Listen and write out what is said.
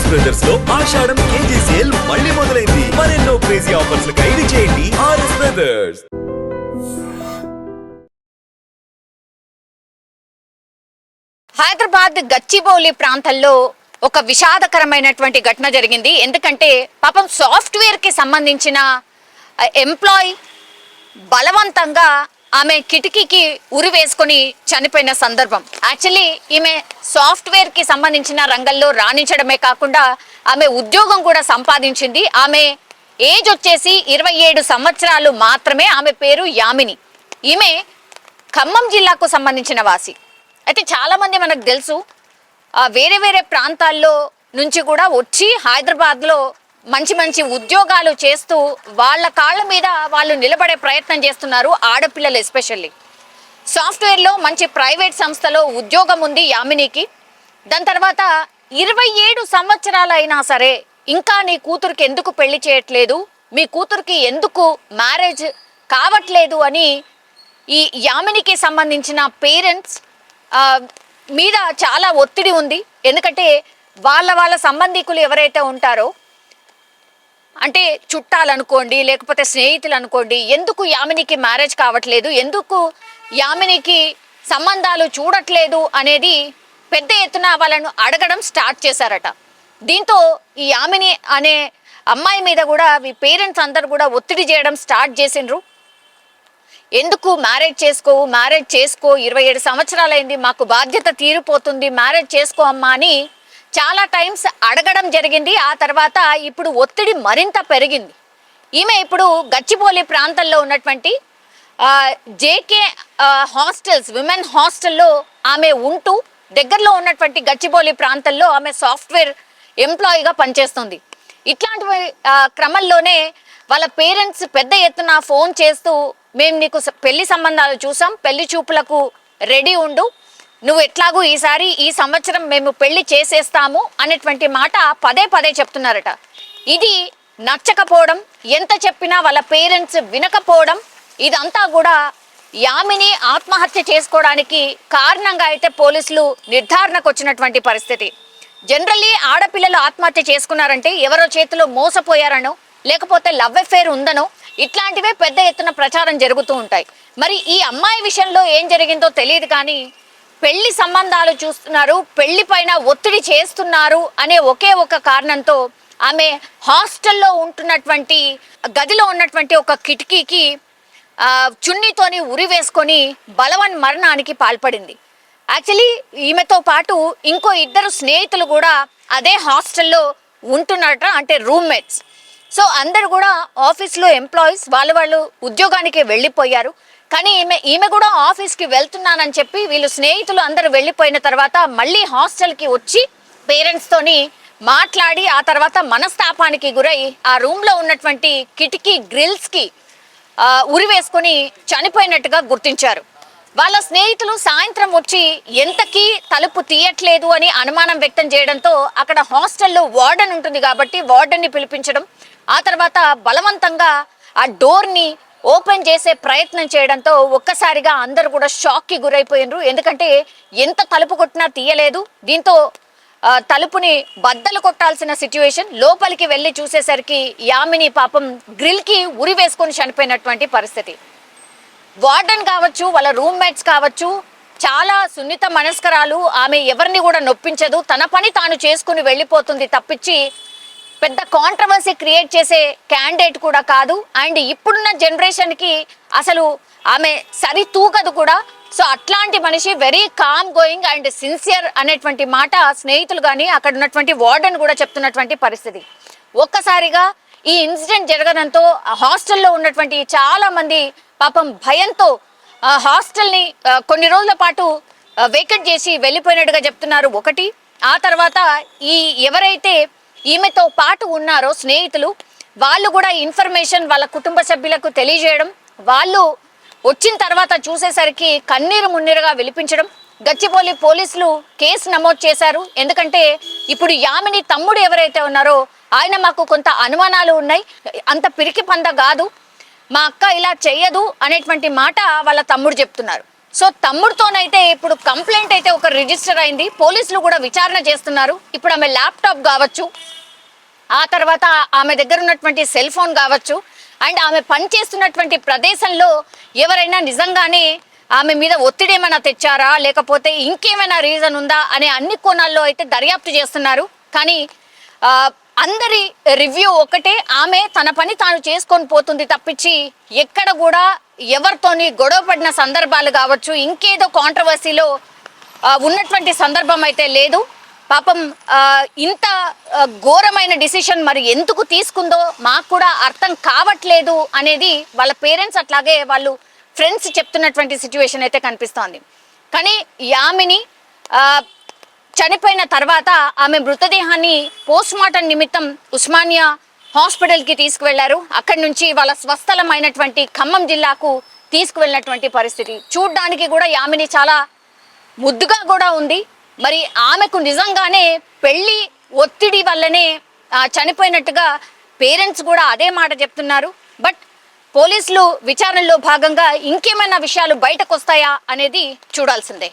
RS brothers లో ఆషాఢం KG sale మళ్ళీ మొదలైంది. మరెన్నో క్రేజీ ఆఫర్స్ ఖైదీ చేయండి ఆర్ఎస్ బ్రదర్స్. హైదరాబాద్ గచ్చిబౌలి ప్రాంతంలో ఒక విషాదకరమైనటువంటి ఘటన జరిగింది. ఎందుకంటే పాపం సాఫ్ట్వేర్ కి సంబంధించిన ఎంప్లాయీ బలవంతంగా ఆమె కిటికీకి ఉరి వేసుకొని చనిపోయిన సందర్భం. యాక్చువల్లీ ఈమె సాఫ్ట్వేర్ కి సంబంధించిన రంగంలో రాణించడమే కాకుండా ఆమె ఉద్యోగం కూడా సంపాదించింది. ఆమె ఏజ్ వచ్చేసి 27 సంవత్సరాలు మాత్రమే. ఆమె పేరు యామిని. ఈమె ఖమ్మం జిల్లాకు సంబంధించిన వాసి. అయితే చాలామంది మనకు తెలుసు వేరే వేరే ప్రాంతాల్లో నుంచి కూడా వచ్చి హైదరాబాద్లో మంచి మంచి ఉద్యోగాలు చేస్తూ వాళ్ళ కాళ్ళ మీద వాళ్ళు నిలబడే ప్రయత్నం చేస్తున్నారు. ఆడపిల్లలు ఎస్పెషల్లీ. సాఫ్ట్వేర్లో మంచి ప్రైవేట్ సంస్థలో ఉద్యోగం ఉంది యామినికి. దాని తర్వాత 27 సంవత్సరాలు అయినా సరే ఇంకా నీ కూతురికి ఎందుకు పెళ్లి చేయట్లేదు, మీ కూతురికి ఎందుకు మ్యారేజ్ కావట్లేదు అని ఈ యామినికి సంబంధించిన పేరెంట్స్ మీద చాలా ఒత్తిడి ఉంది. ఎందుకంటే వాళ్ళ సంబంధికులు ఎవరైతే ఉంటారో, అంటే చుట్టాలనుకోండి లేకపోతే స్నేహితులు అనుకోండి, ఎందుకు యామినికి మ్యారేజ్ కావట్లేదు, ఎందుకు యామినికి సంబంధాలు చూడట్లేదు అనేది పెద్ద ఎత్తున వాళ్ళను అడగడం స్టార్ట్ చేశారట. దీంతో ఈ యామిని అనే అమ్మాయి మీద కూడా ఈ పేరెంట్స్ అందరు కూడా ఒత్తిడి చేయడం స్టార్ట్ చేసిండ్రు. ఎందుకు మ్యారేజ్ చేసుకో 27 సంవత్సరాలైంది, మాకు బాధ్యత తీరిపోతుంది, మ్యారేజ్ చేసుకో అమ్మా అని చాలా టైమ్స్ అడగడం జరిగింది. ఆ తర్వాత ఇప్పుడు ఒత్తిడి మరింత పెరిగింది. ఈమె ఇప్పుడు గచ్చిబౌలి ప్రాంతంలో ఉన్నటువంటి జేకే హాస్టల్స్, విమెన్ హాస్టల్లో ఆమె ఉంటూ దగ్గరలో ఉన్నటువంటి గచ్చిబౌలి ప్రాంతంలో ఆమె సాఫ్ట్వేర్ ఎంప్లాయీగా పనిచేస్తుంది. ఇట్లాంటి క్రమంలోనే వాళ్ళ పేరెంట్స్ పెద్ద ఎత్తున ఫోన్ చేస్తూ, మేము నీకు పెళ్లి సంబంధాలు చూసాం, పెళ్లి చూపులకు రెడీ ఉండు, నువ్వు ఎట్లాగూ ఈ సంవత్సరం మేము పెళ్లి చేసేస్తాము అనేటువంటి మాట పదే పదే చెప్తున్నారట. ఇది నచ్చకపోవడం, ఎంత చెప్పినా వాళ్ళ పేరెంట్స్ వినకపోవడం, ఇదంతా కూడా యామిని ఆత్మహత్య చేసుకోవడానికి కారణంగా అయితే పోలీసులు నిర్ధారణకు వచ్చినటువంటి పరిస్థితి. జనరల్లీ ఆడపిల్లలు ఆత్మహత్య చేసుకున్నారంటే ఎవరో చేతిలో మోసపోయారనో లేకపోతే లవ్ అఫేర్ ఉందనో ఇట్లాంటివే పెద్ద ఎత్తున ప్రచారం జరుగుతూ ఉంటాయి. మరి ఈ అమ్మాయి విషయంలో ఏం జరిగిందో తెలియదు, కానీ పెళ్లి సంబంధాలు చూస్తున్నారు, పెళ్లి పైన ఒత్తిడి చేస్తున్నారు అనే ఒకే ఒక కారణంతో ఆమె హాస్టల్లో ఉంటున్నటువంటి గదిలో ఉన్నటువంటి ఒక కిటికీకి చున్నీతోని ఉరి వేసుకొని బలవన్ మరణానికి పాల్పడింది. యాక్చువల్లీ ఈమెతో పాటు ఇంకో 2 స్నేహితులు కూడా అదే హాస్టల్లో ఉంటున్నారట, అంటే రూమ్మేట్స్. సో అందరు కూడా ఆఫీస్లో ఎంప్లాయీస్, వాళ్ళు ఉద్యోగానికి వెళ్ళిపోయారు. కానీ ఈమె కూడా ఆఫీస్కి వెళ్తున్నానని చెప్పి వీళ్ళు స్నేహితులు అందరూ వెళ్ళిపోయిన తర్వాత మళ్ళీ హాస్టల్కి వచ్చి పేరెంట్స్తోని మాట్లాడి ఆ తర్వాత మనస్తాపానికి గురై ఆ రూమ్లో ఉన్నటువంటి కిటికీ గ్రిల్స్కి ఉరి వేసుకొని చనిపోయినట్టుగా గుర్తించారు. వాళ్ళ స్నేహితులు సాయంత్రం వచ్చి ఎంతకీ తలుపు తీయట్లేదు అని అనుమానం వ్యక్తం చేయడంతో అక్కడ హాస్టల్లో వార్డెన్ ఉంటుంది కాబట్టి వార్డెన్ని పిలిపించడం, ఆ తర్వాత బలవంతంగా ఆ డోర్ని ఓపెన్ చేసే ప్రయత్నం చేయడంతో ఒక్కసారిగా అందరూ కూడా షాక్కి గురైపోయినరు. ఎందుకంటే ఎంత తలుపు కొట్టినా తీయలేదు. దీంతో తలుపుని బద్దలు కొట్టాల్సిన సిచ్యువేషన్. లోపలికి వెళ్ళి చూసేసరికి యామిని పాపం గ్రిల్కి ఉరి వేసుకొని చనిపోయినటువంటి పరిస్థితి. వార్డెన్ కావచ్చు, వాళ్ళ రూమ్మేట్స్ కావచ్చు, చాలా సున్నిత మనస్కరాలు. ఆమె ఎవరిని కూడా నొప్పించదు, తన పని తాను చేసుకుని వెళ్ళిపోతుంది తప్పించి పెద్ద కాంట్రవర్సీ క్రియేట్ చేసే క్యాండిడేట్ కూడా కాదు. అండ్ ఇప్పుడున్న జనరేషన్కి అసలు ఆమె సరి తూగదు కూడా. సో అట్లాంటి మనిషి, very calm going and sincere అనేటువంటి మాట స్నేహితులు కానీ అక్కడ ఉన్నటువంటి వార్డెన్ కూడా చెప్తున్నటువంటి పరిస్థితి. ఒక్కసారిగా ఈ ఇన్సిడెంట్ జరగడంతో హాస్టల్లో ఉన్నటువంటి చాలా మంది పాపం భయంతో హాస్టల్ని కొన్ని రోజుల పాటు వేకెట్ చేసి వెళ్ళిపోయినట్టుగా చెప్తున్నారు. ఒకటి, ఆ తర్వాత ఎవరైతే ఈమెతో పాటు ఉన్నారో స్నేహితులు, వాళ్ళు కూడా ఇన్ఫర్మేషన్ వాళ్ళ కుటుంబ సభ్యులకు తెలియజేయడం, వాళ్ళు వచ్చిన తర్వాత చూసేసరికి కన్నీరు మున్నీరుగా విలిపించడం. గచ్చిబౌలి పోలీసులు కేసు నమోదు చేశారు. ఎందుకంటే ఇప్పుడు యామిని తమ్ముడు ఎవరైతే ఉన్నారో ఆయన, మాకు కొంత అనుమానాలు ఉన్నాయి, అంత పిరికి పంద కాదు, మా అక్క ఇలా చెయ్యదు అనేటువంటి మాట వాళ్ళ తమ్ముడు చెప్తున్నారు. సో తమ్ముడితోనైతే ఇప్పుడు కంప్లైంట్ అయితే ఒక రిజిస్టర్ అయింది, పోలీసులు కూడా విచారణ చేస్తున్నారు. ఇప్పుడు ఆమె ల్యాప్టాప్ కావచ్చు, ఆ తర్వాత ఆమె దగ్గర ఉన్నటువంటి సెల్ ఫోన్ కావచ్చు, అండ్ ఆమె పనిచేస్తున్నటువంటి ప్రదేశంలో ఎవరైనా నిజంగానే ఆమె మీద ఒత్తిడి ఏమైనా తెచ్చారా, లేకపోతే ఇంకేమైనా రీజన్ ఉందా అనే అన్ని కోణాల్లో అయితే దర్యాప్తు చేస్తున్నారు. కానీ అందరి రివ్యూ ఒకటే, ఆమె తన పని తాను చేసుకొని పోతుంది తప్పించి ఎక్కడ కూడా ఎవరితోని గొడవ పడిన సందర్భాలు కావచ్చు, ఇంకేదో కాంట్రవర్సీలో ఉన్నటువంటి సందర్భం అయితే లేదు. పాపం ఇంత ఘోరమైన డిసిషన్ మరి ఎందుకు తీసుకుందో మాకు కూడా అర్థం కావట్లేదు అనేది వాళ్ళ పేరెంట్స్ అట్లాగే వాళ్ళు ఫ్రెండ్స్ చెప్తున్నటువంటి సిచ్యువేషన్ అయితే కనిపిస్తోంది. కానీ యామిని చనిపోయిన తర్వాత ఆమె మృతదేహాన్ని పోస్ట్ మార్టం నిమిత్తం ఉస్మానియా హాస్పిటల్కి తీసుకువెళ్లారు. అక్కడి నుంచి వాళ్ళ స్వస్థలమైనటువంటి ఖమ్మం జిల్లాకు తీసుకువెళ్ళినటువంటి పరిస్థితి. చూడ్డానికి కూడా యామిని చాలా ముద్దుగా కూడా ఉంది. మరి ఆమెకు నిజంగానే పెళ్లి ఒత్తిడి వల్లనే చనిపోయినట్టుగా పేరెంట్స్ కూడా అదే మాట చెప్తున్నారు. బట్ పోలీసులు విచారణలో భాగంగా ఇంకేమైనా విషయాలు బయటకు వస్తాయా అనేది చూడాల్సిందే.